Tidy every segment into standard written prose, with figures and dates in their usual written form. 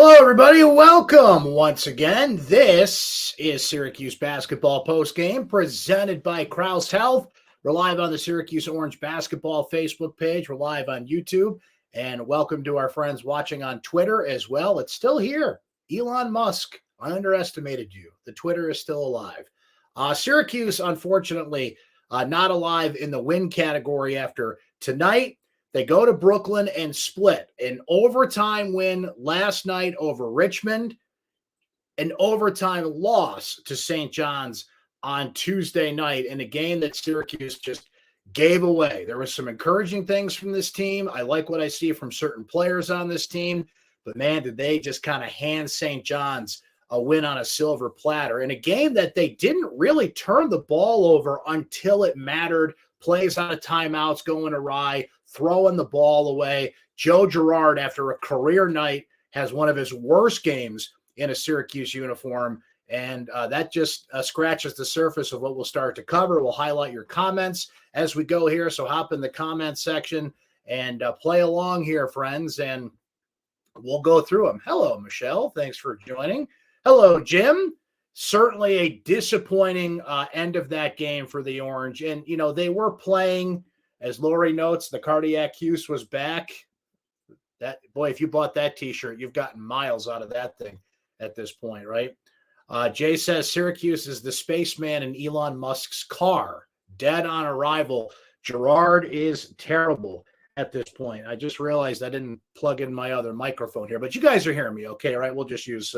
Hello, everybody. Welcome once again. This is Syracuse Basketball Postgame presented by Krause Health. We're live on the Syracuse Orange Basketball Facebook page. We're live on YouTube. And welcome to our friends watching on Twitter as well. It's still here. Elon Musk, I underestimated you. The Twitter is still alive. Syracuse, unfortunately, not alive in the win category after tonight. They go to Brooklyn and split. An overtime win last night over Richmond. An overtime loss to St. John's on Tuesday night in a game that Syracuse just gave away. There were some encouraging things from this team. I like what I see from certain players on this team. But, man, did they just kind of hand St. John's a win on a silver platter in a game that they didn't really turn the ball over until it mattered. Plays out of timeouts going awry, throwing the ball away. Joe Gerard, after a career night, has one of his worst games in a Syracuse uniform, and that just scratches the surface of what we'll start to cover. We'll highlight your comments as we go here, so hop in the comment section and play along here, friends, and we'll go through them. Hello, Michelle. Thanks for joining. Hello, Jim. Certainly a disappointing end of that game for the Orange. And, you know, they were playing, as Lori notes, the cardiac use was back. That boy, if you bought that T-shirt, you've gotten miles out of that thing at this point, right? Jay says Syracuse is the spaceman in Elon Musk's car. Dead on arrival. Gerard is terrible at this point. I just realized I didn't plug in my other microphone here, but you guys are hearing me okay, right? We'll just use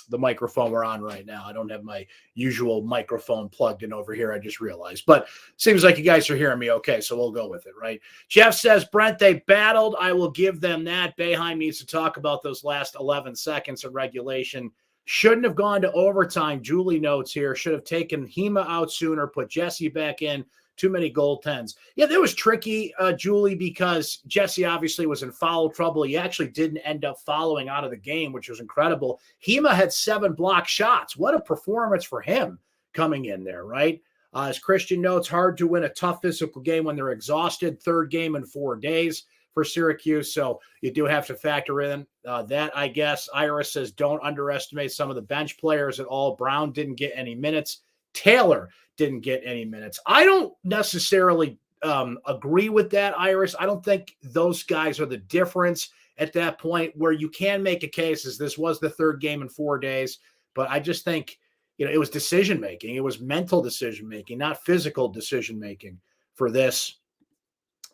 the microphone we're on right now. I don't have my usual microphone plugged in over here. I just realized, but seems like you guys are hearing me okay, so we'll go with it, right? Jeff says, Brent, they battled. I will give them that. Boeheim needs to talk about those last 11 seconds of regulation. Shouldn't have gone to overtime. Julie notes here, should have taken Hema out sooner, put Jesse back in. Too many goaltends. Yeah, that was tricky, Julie, because Jesse obviously was in foul trouble. He actually didn't end up following out of the game, which was incredible. Hema had 7 block shots. What a performance for him coming in there, right? As Christian notes, hard to win a tough physical game when they're exhausted. 3rd game in 4 days for Syracuse, so you do have to factor in that, I guess. Iris says, don't underestimate some of the bench players at all. Brown didn't get any minutes. Taylor didn't get any minutes. I don't necessarily agree with that, Iris. I don't think those guys are the difference at that point. Where you can make a case is this was the 3rd game in 4 days, but I just think, you know, it was decision-making. It was mental decision-making, not physical decision-making for this.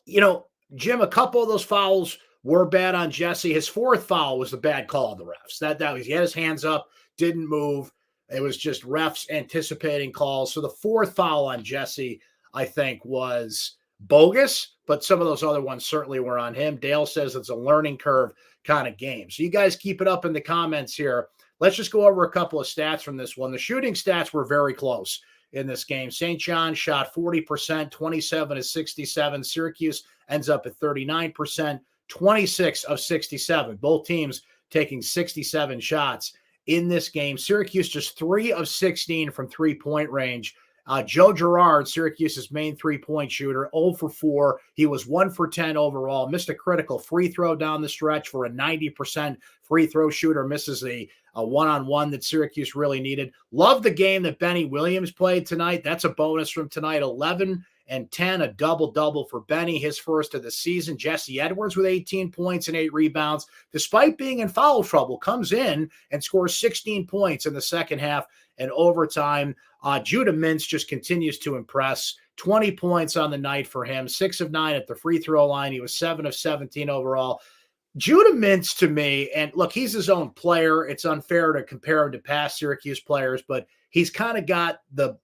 You know, Jim, a couple of those fouls were bad on Jesse. His 4th foul was the bad call of the refs. That was, he had his hands up, didn't move. It was just refs anticipating calls. So the 4th foul on Jesse, I think, was bogus, but some of those other ones certainly were on him. Dale says it's a learning curve kind of game. So you guys keep it up in the comments here. Let's just go over a couple of stats from this one. The shooting stats were very close in this game. St. John shot 40%, 27 of 67. Syracuse ends up at 39%, 26 of 67. Both teams taking 67 shots in this game. Syracuse just 3 of 16 from 3-point range. Joe Gerard, Syracuse's main 3-point shooter, 0 for 4. He was 1 for 10 overall. Missed a critical free throw down the stretch for a 90% free throw shooter. Misses a one-on-one that Syracuse really needed. Love the game that Benny Williams played tonight. That's a bonus from tonight. 11 and 10, a double-double for Benny, his first of the season. Jesse Edwards with 18 points and 8 rebounds, despite being in foul trouble, comes in and scores 16 points in the second half and overtime. Judah Mintz just continues to impress. 20 points on the night for him, 6 of 9 at the free throw line. He was 7 of 17 overall. Judah Mintz, to me, and look, he's his own player. It's unfair to compare him to past Syracuse players, but he's kind of got the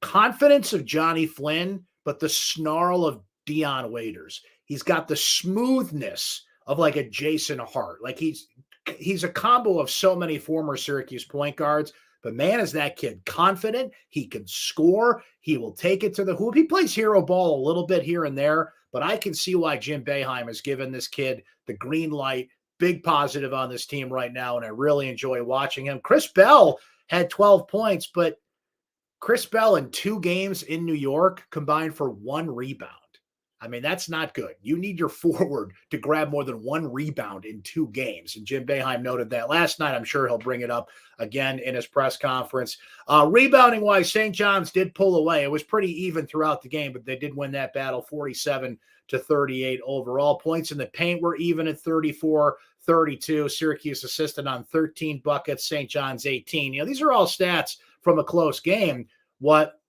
confidence of Johnny Flynn, but the snarl of Dion Waiters. He's got the smoothness of like a Jason Hart. Like he's a combo of so many former Syracuse point guards, but man, is that kid confident. He can score. He will take it to the hoop. He plays hero ball a little bit here and there, but I can see why Jim Boeheim has given this kid the green light. Big positive on this team right now, and I really enjoy watching him. Chris Bell had 12 points, but Chris Bell in 2 games in New York combined for 1 rebound. I mean, that's not good. You need your forward to grab more than one rebound in 2 games. And Jim Boeheim noted that last night. I'm sure he'll bring it up again in his press conference. Rebounding wise, St. John's did pull away. It was pretty even throughout the game, but they did win that battle 47-38 overall. Points in the paint were even at 34-32. Syracuse assisted on 13 buckets, St. John's 18. These are all stats from a close game. What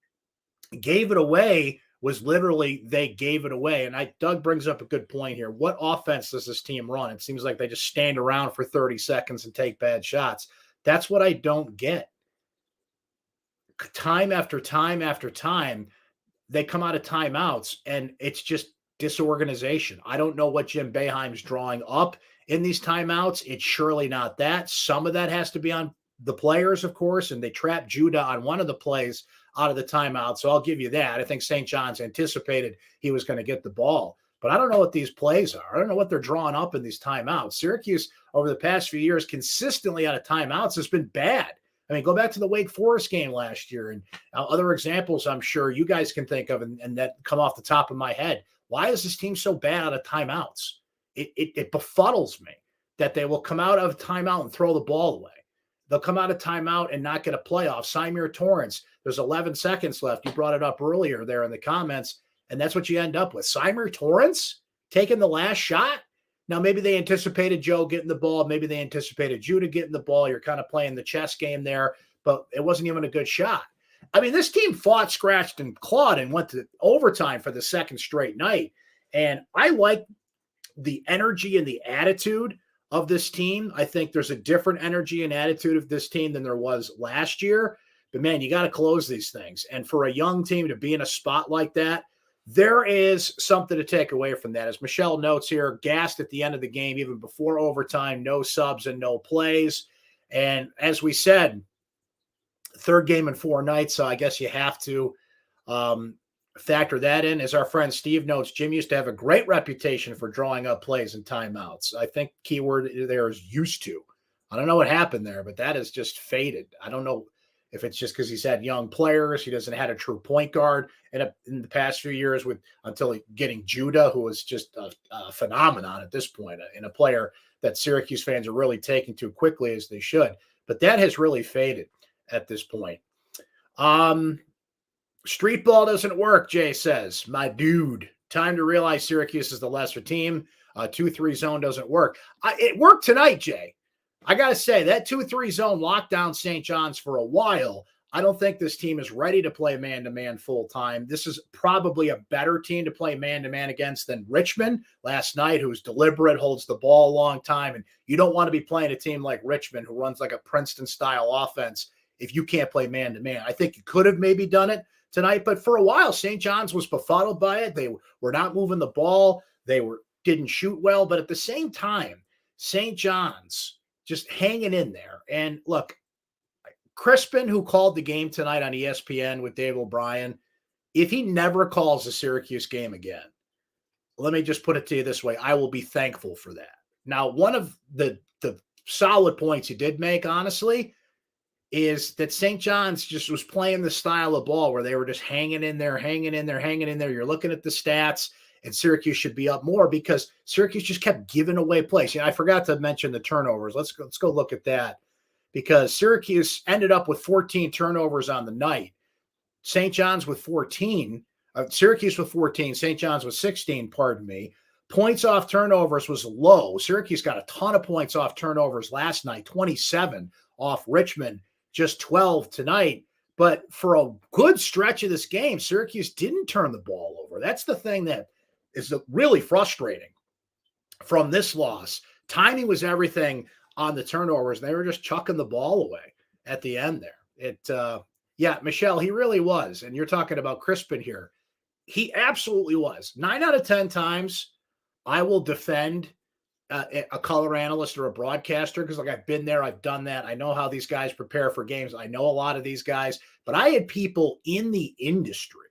gave it away was literally they gave it away. And Doug brings up a good point here. What offense does this team run? It seems like they just stand around for 30 seconds and take bad shots. That's what I don't get. Time after time after time, they come out of timeouts, and it's just disorganization. I don't know what Jim Boeheim's drawing up in these timeouts. It's surely not that. Some of that has to be on the players, of course, and they trapped Judah on one of the plays out of the timeout. So I'll give you that. I think St. John's anticipated he was going to get the ball. But I don't know what these plays are. I don't know what they're drawing up in these timeouts. Syracuse, over the past few years, consistently out of timeouts has been bad. I mean, go back to the Wake Forest game last year and other examples I'm sure you guys can think of and that come off the top of my head. Why is this team so bad out of timeouts? It befuddles me that they will come out of timeout and throw the ball away. They'll come out of timeout and not get a playoff. Symir Torrance, there's 11 seconds left. You brought it up earlier there in the comments, and that's what you end up with. Symir Torrance taking the last shot. Now, maybe they anticipated Joe getting the ball. Maybe they anticipated Judah getting the ball. You're kind of playing the chess game there, but it wasn't even a good shot. I mean, this team fought, scratched, and clawed and went to overtime for the second straight night. And I like the energy and the attitude of this team. I think there's a different energy and attitude of this team than there was last year. But, man, you got to close these things. And for a young team to be in a spot like that, there is something to take away from that. As Michelle notes here, gassed at the end of the game, even before overtime, no subs and no plays. And as we said, third game in 4 nights, so I guess you have to factor that in. As our friend Steve notes, Jim used to have a great reputation for drawing up plays and timeouts. I think keyword there is used to. I don't know what happened there, but that is just faded. I don't know if it's just because he's had young players. He doesn't have a true point guard in the past few years until getting Judah, who was just a phenomenon at this point, and a player that Syracuse fans are really taking to quickly as they should. But that has really faded at this point. Street ball doesn't work, Jay says. My dude, time to realize Syracuse is the lesser team. 2-3 zone doesn't work. It worked tonight, Jay. I got to say, that 2-3 zone locked down St. John's for a while. I don't think this team is ready to play man-to-man full-time. This is probably a better team to play man-to-man against than Richmond last night, who's deliberate, holds the ball a long time. And you don't want to be playing a team like Richmond, who runs like a Princeton-style offense, if you can't play man-to-man. I think you could have maybe done it tonight, but for a while, St. John's was befuddled by it. They were not moving the ball. They didn't shoot well, but at the same time, St. John's just hanging in there. And look, Crispin, who called the game tonight on ESPN with Dave O'Brien, if he never calls the Syracuse game again, let me just put it to you this way, I will be thankful for that. Now, one of the solid points he did make, honestly, is that St. John's just was playing the style of ball where they were just hanging in there. You're looking at the stats, and Syracuse should be up more because Syracuse just kept giving away plays. I forgot to mention the turnovers. Let's go look at that, because Syracuse ended up with 14 turnovers on the night. St. John's with 14. Syracuse with 14. St. John's with 16, pardon me. Points off turnovers was low. Syracuse got a ton of points off turnovers last night, 27 off Richmond, just 12 tonight. But for a good stretch of this game, Syracuse didn't turn the ball over. That's the thing that is really frustrating from this loss. Timing was everything on the turnovers, and they were just chucking the ball away at the end there. Michelle, he really was. And you're talking about Crispin here. He absolutely was. 9 out of 10 times, I will defend a color analyst or a broadcaster because, I've been there, I've done that. I know how these guys prepare for games. I know a lot of these guys, but I had people in the industry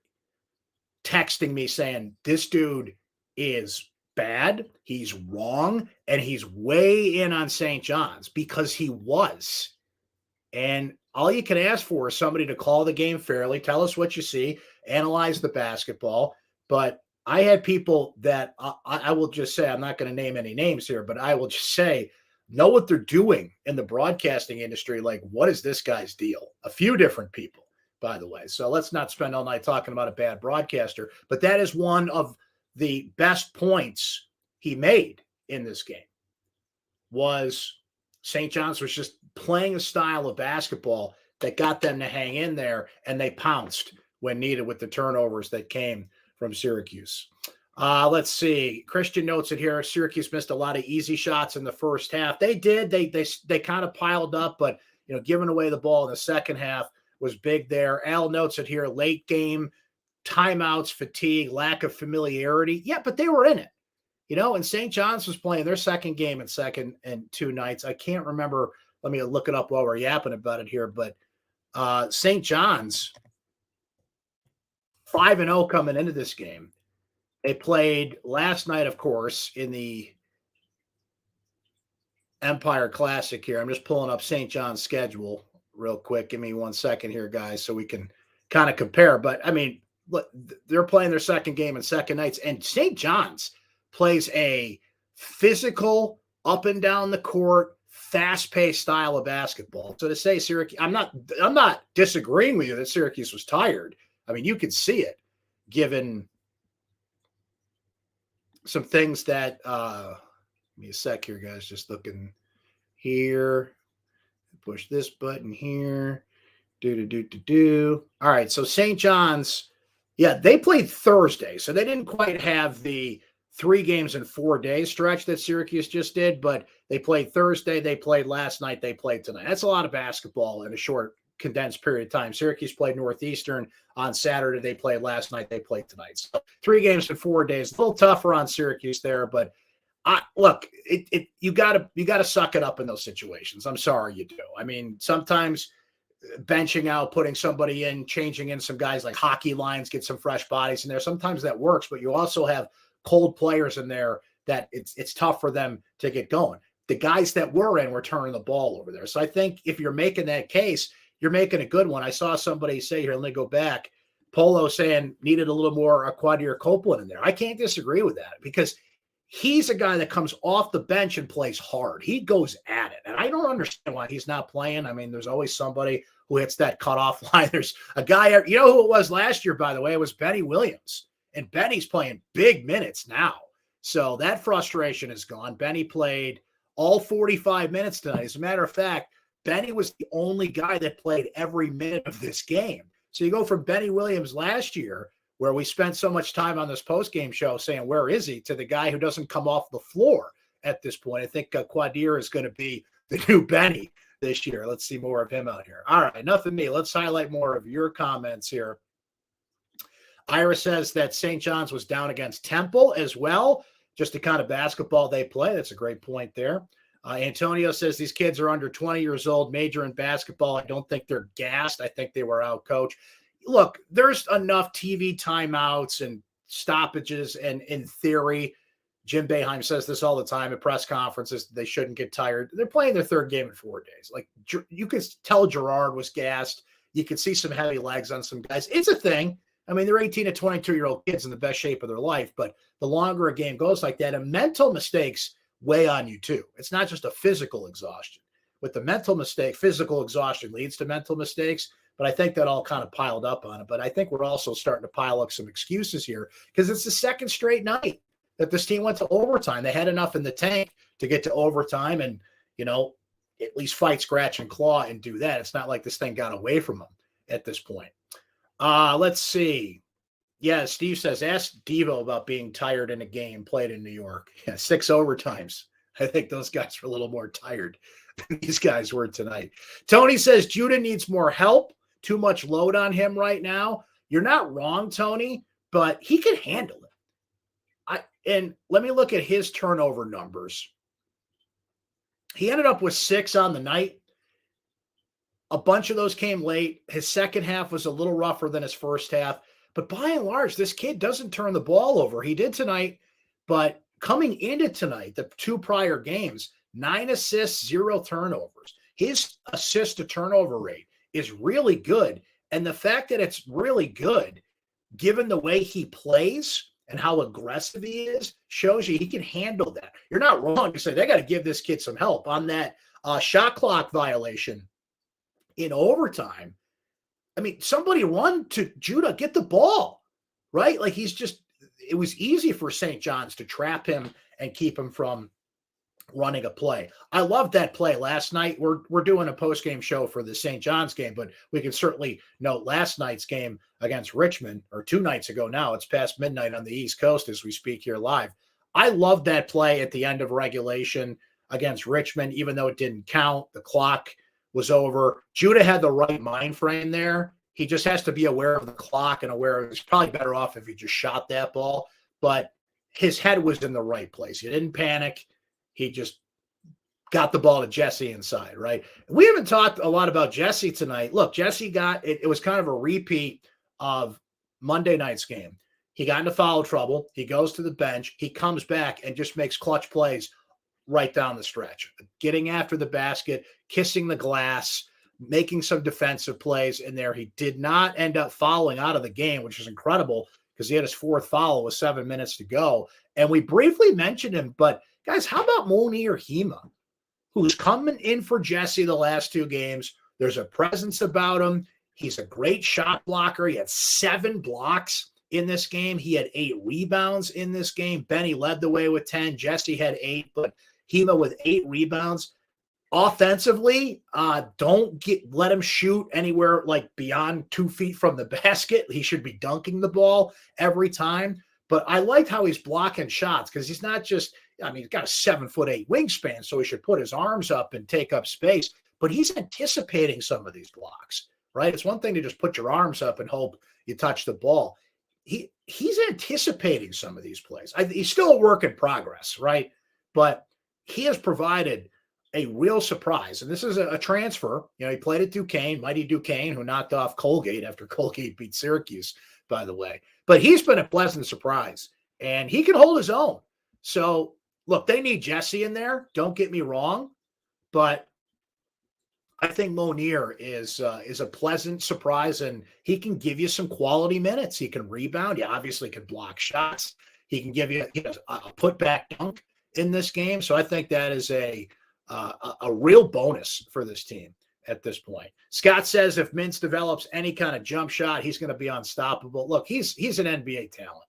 texting me saying, this dude is bad, he's wrong, and he's way in on St. John's, because he was. And all you can ask for is somebody to call the game fairly, tell us what you see, analyze the basketball. But I had people that I will just say, I'm not going to name any names here, but I will just say, know what they're doing in the broadcasting industry. Like, what is this guy's deal? A few different people, by the way. So let's not spend all night talking about a bad broadcaster, but that is one of the best points he made in this game was St. John's was just playing a style of basketball that got them to hang in there, and they pounced when needed with the turnovers that came from Syracuse. Let's see. Christian notes it here. Syracuse missed a lot of easy shots in the first half. They did. They kind of piled up, but giving away the ball in the second half was big there. Al notes it here. Late game, timeouts, fatigue, lack of familiarity. Yeah, but they were in it. And St. John's was playing their second game in 2 nights. I can't remember. Let me look it up while we're yapping about it here. But St. John's 5-0 coming into this game. They played last night, of course, in the Empire Classic here. I'm just pulling up St. John's schedule real quick. Give me 1 second here, guys, so we can kind of compare. But, I mean, look, they're playing their second game in second nights. And St. John's plays a physical, up and down the court, fast-paced style of basketball. So to say Syracuse, I'm not disagreeing with you that Syracuse was tired. I mean, you could see it, given some things that give me a sec here, guys. Just looking here. Push this button here. All right, so St. John's, yeah, they played Thursday, so they didn't quite have the 3 games in 4 days stretch that Syracuse just did, but they played Thursday, they played last night, they played tonight. That's a lot of basketball in a short, condensed period of time. Syracuse played Northeastern on Saturday, they played last night, they played tonight. So 3 games in 4 days, a little tougher on Syracuse there, but look, you gotta suck it up in those situations. I'm sorry you do. I mean, sometimes benching out, putting somebody in, changing in some guys like hockey lines, get some fresh bodies in there. Sometimes that works, but you also have cold players in there that it's tough for them to get going. The guys that were in were turning the ball over there. So I think if you're making that case, you're making a good one. I saw somebody say here, let me go back, Polo saying needed a little more Quadir Copeland in there. I can't disagree with that because he's a guy that comes off the bench and plays hard. He goes at it. And I don't understand why he's not playing. I mean, there's always somebody who hits that cutoff line. There's a guy, who it was last year, by the way? It was Benny Williams. And Benny's playing big minutes now. So that frustration is gone. Benny played all 45 minutes tonight. As a matter of fact, Benny was the only guy that played every minute of this game. So you go from Benny Williams last year, where we spent so much time on this postgame show saying, where is he, to the guy who doesn't come off the floor at this point. I think Quadir is going to be the new Benny this year. Let's see more of him out here. All right, enough of me. Let's highlight more of your comments here. Ira says that St. John's was down against Temple as well, just the kind of basketball they play. That's a great point there. Antonio says these kids are under 20 years old, major in basketball. I don't think they're gassed. I think they were out-coached. Look, there's enough TV timeouts and stoppages, and in theory, Jim Boeheim says this all the time at press conferences, they shouldn't get tired. They're playing their 3rd game in 4 days. Like, you could tell Gerard was gassed. You could see some heavy legs on some guys. It's a thing. I mean, they're 18 to 22-year-old kids in the best shape of their life, but the longer a game goes like that, and mental mistakes weigh on you too. It's not just a physical exhaustion. With the mental mistake, physical exhaustion leads to mental mistakes, but I think that all kind of piled up on it. But I think we're also starting to pile up some excuses here because it's the 2nd straight night that this team went to overtime. They had enough in the tank to get to overtime and, at least fight, scratch, and claw and do that. It's not like this thing got away from them at this point. Let's see. Yeah, Steve says, ask Devo about being tired in a game played in New York. Yeah, 6 overtimes. I think those guys were a little more tired than these guys were tonight. Tony says Judah needs more help. Too much load on him right now. You're not wrong, Tony, but he can handle it. And let me look at his turnover numbers. He ended up with 6 on the night. A bunch of those came late. His second half was a little rougher than his first half. But by and large, this kid doesn't turn the ball over. He did tonight, but coming into tonight, the 2 prior games, 9 assists, 0 turnovers. His assist to turnover rate is really good. And the fact that it's really good, given the way he plays and how aggressive he is shows you he can handle that. You're not wrong to say they got to give this kid some help on that shot clock violation in overtime. I mean, somebody run to Judah, get the ball, right? Like it was easy for St. John's to trap him and keep him from running a play. I loved that play last night. We're doing a post-game show for the St. John's game, but we can certainly note last night's game against Richmond, or 2 nights ago now. It's past midnight on the East Coast as we speak here live. I loved that play at the end of regulation against Richmond, even though it didn't count. The clock was over. Judah had the right mind frame there. He just has to be aware of the clock and aware of, he's probably better off if he just shot that ball, but his head was in the right place. He didn't panic. He just got the ball to Jesse inside, right? We haven't talked a lot about Jesse tonight. Look, Jesse got it. It was kind of a repeat of Monday night's game. He got into foul trouble. He goes to the bench. He comes back and just makes clutch plays right down the stretch, getting after the basket, kissing the glass, making some defensive plays in there. He did not end up fouling out of the game, which is incredible because he had his 4th foul with 7 minutes to go. And we briefly mentioned him, but guys, how about Monir Hema, who's coming in for Jesse the last 2 games? There's a presence about him. He's a great shot blocker. He had 7 blocks in this game. He had 8 rebounds in this game. Benny led the way with 10. Jesse had 8, but Hema with 8 rebounds. Offensively, don't let him shoot anywhere like beyond 2 feet from the basket. He should be dunking the ball every time. But I liked how he's blocking shots because he's not just, I mean, he's got a 7'8" wingspan, so he should put his arms up and take up space. But he's anticipating some of these blocks, right? It's one thing to just put your arms up and hope you touch the ball. He's anticipating some of these plays. He's still a work in progress, right? But he has provided a real surprise. And this is a transfer. You know, he played at Duquesne, Mighty Duquesne, who knocked off Colgate after Colgate beat Syracuse, by the way. But he's been a pleasant surprise, and he can hold his own. So, look, they need Jesse in there. Don't get me wrong. But I think Monir is a pleasant surprise, and he can give you some quality minutes. He can rebound. He obviously can block shots. He can give you a putback dunk in this game. So I think that is a real bonus for this team at this point. Scott says if Mintz develops any kind of jump shot, he's going to be unstoppable. Look, he's an NBA talent.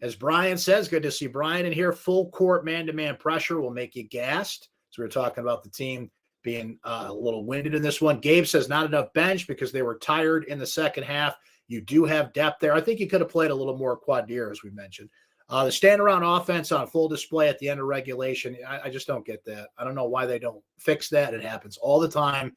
As Brian says, good to see Brian in here. Full court man-to-man pressure will make you gassed. So we're talking about the team being a little winded in this one. Gabe says not enough bench because they were tired in the second half. You do have depth there. I think you could have played a little more Quadir, as we mentioned. The stand-around offense on full display at the end of regulation, I just don't get that. I don't know why they don't fix that. It happens all the time.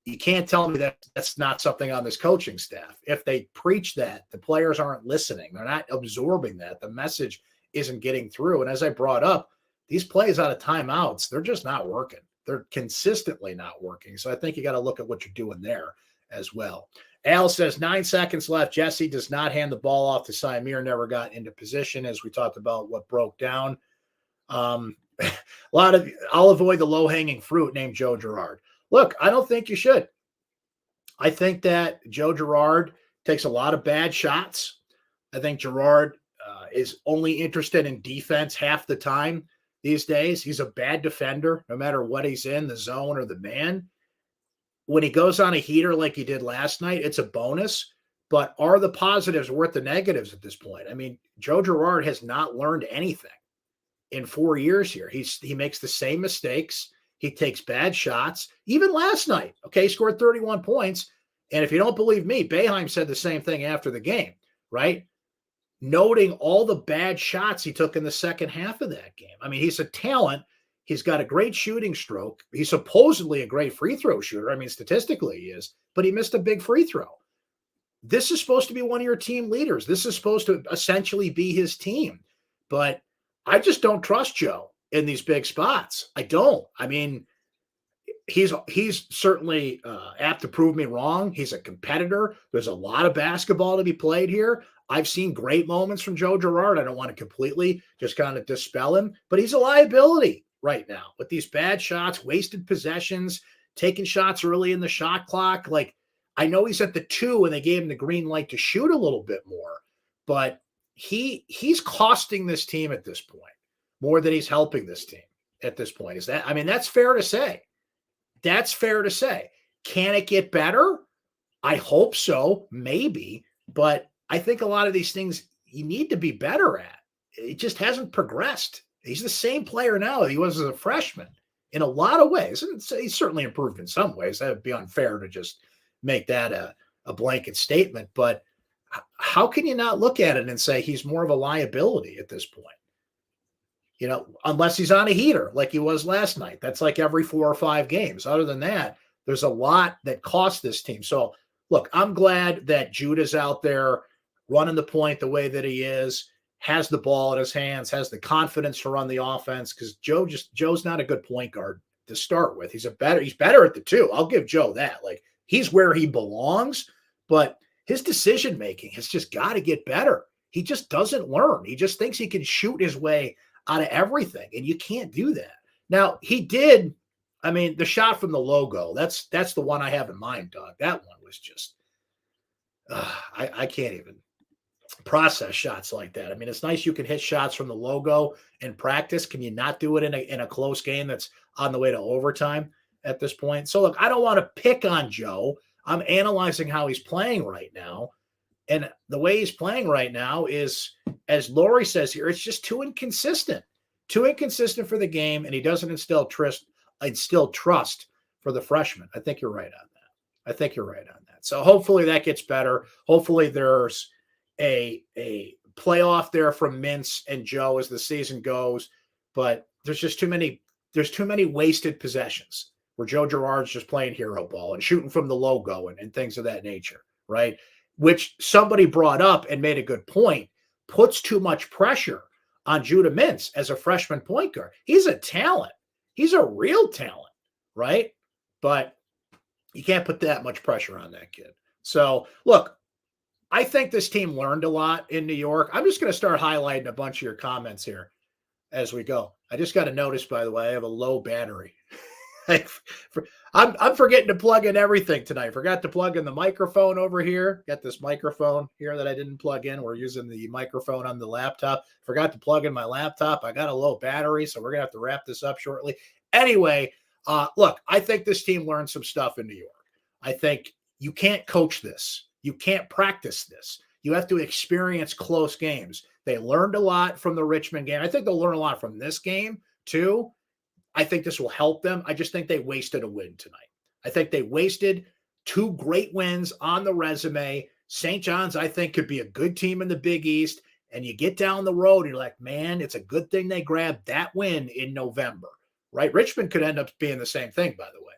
You can't tell me that that's not something on this coaching staff. If they preach that, the players aren't listening. They're not absorbing that. The message isn't getting through. And as I brought up, these plays out of timeouts, they're just not working. They're consistently not working. So I think you got to look at what you're doing there as well. Al says 9 seconds left. Jesse does not hand the ball off to Symir, never got into position, as we talked about what broke down. I'll avoid the low-hanging fruit named Joe Gerard. Look, I don't think you should. I think that Joe Gerard takes a lot of bad shots. I think Gerard is only interested in defense half the time these days. He's a bad defender, no matter what he's in, the zone or the man. When he goes on a heater like he did last night, it's a bonus. But are the positives worth the negatives at this point? I mean, Joe Gerard has not learned anything in 4 years here. He makes the same mistakes. He takes bad shots. Even last night, okay, scored 31 points. And if you don't believe me, Boeheim said the same thing after the game, right? Noting all the bad shots he took in the second half of that game. I mean, he's a talent. He's got a great shooting stroke. He's supposedly a great free throw shooter. I mean, statistically he is, but he missed a big free throw. This is supposed to be one of your team leaders. This is supposed to essentially be his team. But I just don't trust Joe in these big spots. I don't. I mean, he's certainly apt to prove me wrong. He's a competitor. There's a lot of basketball to be played here. I've seen great moments from Joe Gerard. I don't want to completely just kind of dispel him, but he's a liability right now with these bad shots, wasted possessions, taking shots early in the shot clock. Like, I know he's at the 2 and they gave him the green light to shoot a little bit more, but he's costing this team at this point more than he's helping this team at this point. Is that, I mean, that's fair to say. That's fair to say. Can it get better? I hope so, maybe, but I think a lot of these things you need to be better at. It just hasn't progressed. He's the same player now that he was as a freshman in a lot of ways. And he's certainly improved in some ways. That would be unfair to just make that a blanket statement. But how can you not look at it and say he's more of a liability at this point? You know, unless he's on a heater like he was last night. That's like every 4 or 5 games. Other than that, there's a lot that cost this team. So, look, I'm glad that Judah's out there running the point the way that he is, has the ball in his hands, has the confidence to run the offense, because Joe's not a good point guard to start with. He's better at the 2. I'll give Joe that. Like, he's where he belongs, but his decision making has just got to get better. He just doesn't learn. He just thinks he can shoot his way out of everything, and you can't do that. Now, he did. I mean, the shot from the logo, that's the one I have in mind, Doug. That one was just, I can't even process shots like that. I mean, it's nice you can hit shots from the logo in practice. Can you not do it in a close game that's on the way to overtime at this point? So, look, I don't want to pick on Joe. I'm analyzing how he's playing right now. And the way he's playing right now is, as Lori says here, it's just too inconsistent for the game, and he doesn't instill trust for the freshman. I think you're right on that. So hopefully that gets better. Hopefully there's a playoff there from Mintz and Joe as the season goes, but there's too many wasted possessions where Joe Gerard's just playing hero ball and shooting from the logo and things of that nature, right? Which somebody brought up and made a good point, puts too much pressure on Judah Mintz as a freshman point guard. He's a talent. He's a real talent, right? But you can't put that much pressure on that kid. So, look, I think this team learned a lot in New York. I'm just going to start highlighting a bunch of your comments here as we go. I just got to notice, by the way, I have a low battery. I'm forgetting to plug in everything tonight. Forgot to plug in the microphone over here. Got this microphone here that I didn't plug in. We're using the microphone on the laptop. Forgot to plug in my laptop. I got a low battery, so we're going to have to wrap this up shortly. Anyway, look, I think this team learned some stuff in New York. I think you can't coach this. You can't practice this. You have to experience close games. They learned a lot from the Richmond game. I think they'll learn a lot from this game, too. I think this will help them. I just think they wasted a win tonight. I think they wasted 2 great wins on the resume. St. John's, I think, could be a good team in the Big East. And you get down the road, and you're like, man, it's a good thing they grabbed that win in November, right? Richmond could end up being the same thing, by the way.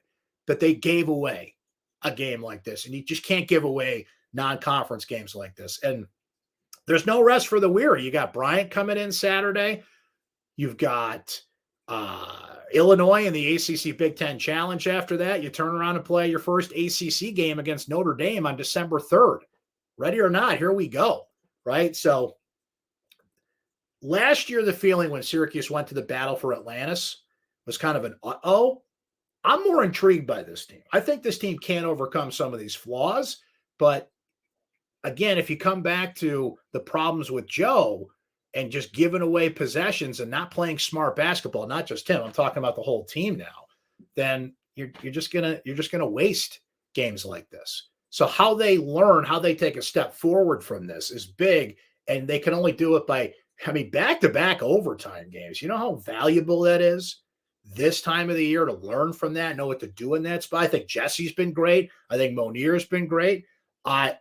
But they gave away a game like this. And you just can't give away non-conference games like this. And there's no rest for the weary. You got Bryant coming in Saturday. You've got Illinois in the ACC Big Ten Challenge after that. You turn around and play your first ACC game against Notre Dame on December 3rd. Ready or not, here we go, right? So last year, the feeling when Syracuse went to the battle for Atlantis was kind of an uh-oh. I'm more intrigued by this team. I think this team can overcome some of these flaws, but again, if you come back to the problems with Joe and just giving away possessions and not playing smart basketball, not just him, I'm talking about the whole team now, then you're just gonna waste games like this. So how they learn, how they take a step forward from this is big, and they can only do it by, back-to-back overtime games. You know how valuable that is this time of the year to learn from that, know what to do in that spot. I think Jesse's been great. I think Monier's been great.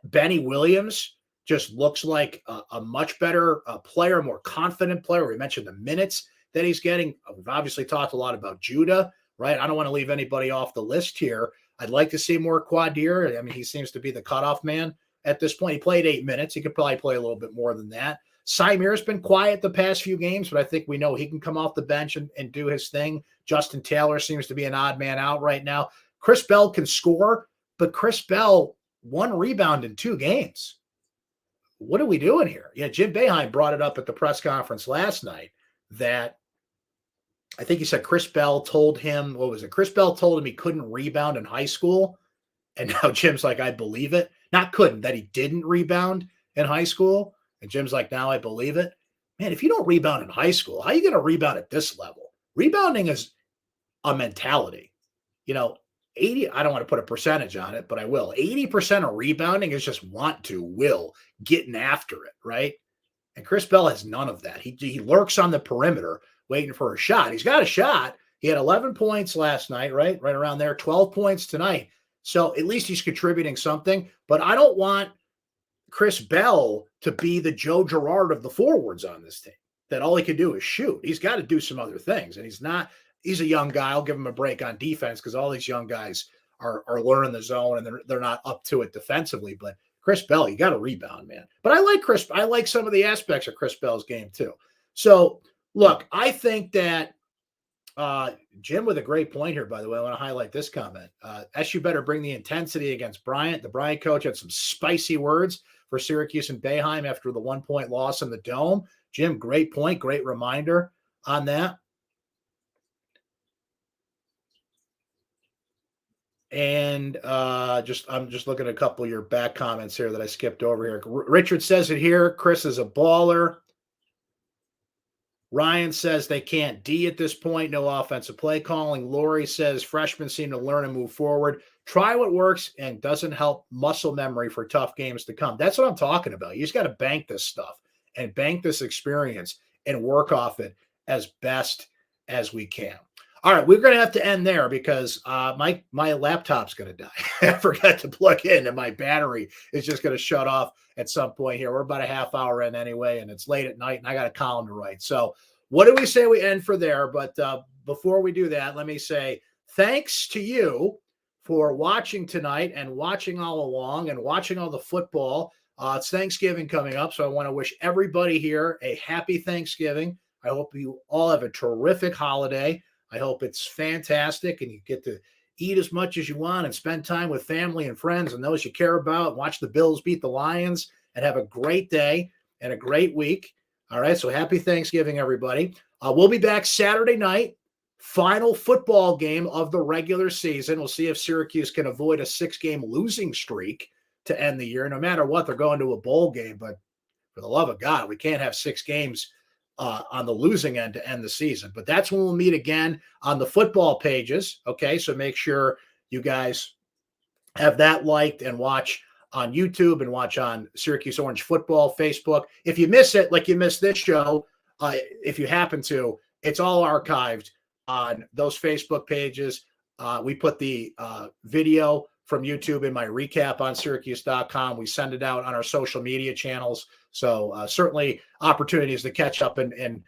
Benny Williams just looks like a much better player, a more confident player. We mentioned the minutes that he's getting. We've obviously talked a lot about Judah, right? I don't want to leave anybody off the list here. I'd like to see more Quadir. I mean, he seems to be the cutoff man at this point. He played 8 minutes. He could probably play a little bit more than that. Symir's been quiet the past few games, but I think we know he can come off the bench and do his thing. Justin Taylor seems to be an odd man out right now. Chris Bell can score, but Chris Bell 1 rebound in 2 games. What are we doing here? Yeah, Jim Boeheim brought it up at the press conference last night that I think he said Chris Bell told him, Chris Bell told him he couldn't rebound in high school. And now Jim's like, I believe it. Not couldn't, that he didn't rebound in high school. And Jim's like, now I believe it. Man, if you don't rebound in high school, how are you going to rebound at this level? Rebounding is a mentality. 80, I don't want to put a percentage on it, but I will. 80% of rebounding is just will, getting after it, right? And Chris Bell has none of that. He lurks on the perimeter waiting for a shot. He's got a shot. He had 11 points last night, right around there, 12 points tonight. So at least he's contributing something. But I don't want Chris Bell to be the Joe Gerard of the forwards on this team, that all he can do is shoot. He's got to do some other things. And he's a young guy. I'll give him a break on defense because all these young guys are learning the zone and they're not up to it defensively. But Chris Bell, you got to rebound, man. But I like some of the aspects of Chris Bell's game too. So look, I think that Jim with a great point here, by the way. I want to highlight this comment. SU better bring the intensity against Bryant. The Bryant coach had some spicy words for Syracuse and Boeheim after the 1-point loss in the Dome. Jim, great point, great reminder on that. And I'm just looking at a couple of your back comments here that I skipped over here. Richard says it here. Chris is a baller. Ryan says they can't D at this point. No offensive play calling. Lori says freshmen seem to learn and move forward. Try what works and doesn't help muscle memory for tough games to come. That's what I'm talking about. You just got to bank this stuff and bank this experience and work off it as best as we can. All right, we're going to have to end there because my laptop's going to die. I forgot to plug in, and my battery is just going to shut off at some point here. We're about a half hour in anyway, and it's late at night, and I got a column to write. So what do we say we end for there? But before we do that, let me say thanks to you for watching tonight and watching all along and watching all the football. It's Thanksgiving coming up, so I want to wish everybody here a happy Thanksgiving. I hope you all have a terrific holiday. I hope it's fantastic and you get to eat as much as you want and spend time with family and friends and those you care about. Watch the Bills beat the Lions and have a great day and a great week. All right, so happy Thanksgiving, everybody. We'll be back Saturday night, final football game of the regular season. We'll see if Syracuse can avoid a 6-game losing streak to end the year. No matter what, they're going to a bowl game, but for the love of God, we can't have 6 games on the losing end to end the season. But that's when we'll meet again on the football pages. Okay, so make sure you guys have that liked and watch on YouTube and watch on Syracuse Orange Football Facebook. If you miss it, like you missed this show, if you happen to, it's all archived on those Facebook pages. We put the video from YouTube in my recap on syracuse.com. We send it out on our social media channels. So certainly opportunities to catch up and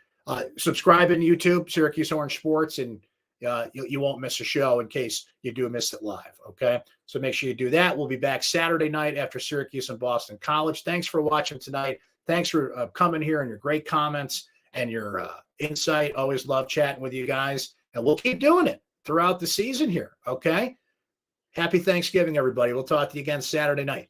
subscribe in YouTube, Syracuse Orange Sports, and you won't miss a show in case you do miss it live. Okay, so make sure you do that. We'll be back Saturday night after Syracuse and Boston College. Thanks for watching tonight. Thanks for coming here and your great comments and your insight. Always love chatting with you guys, and we'll keep doing it throughout the season here. Okay, happy Thanksgiving, everybody. We'll talk to you again Saturday night.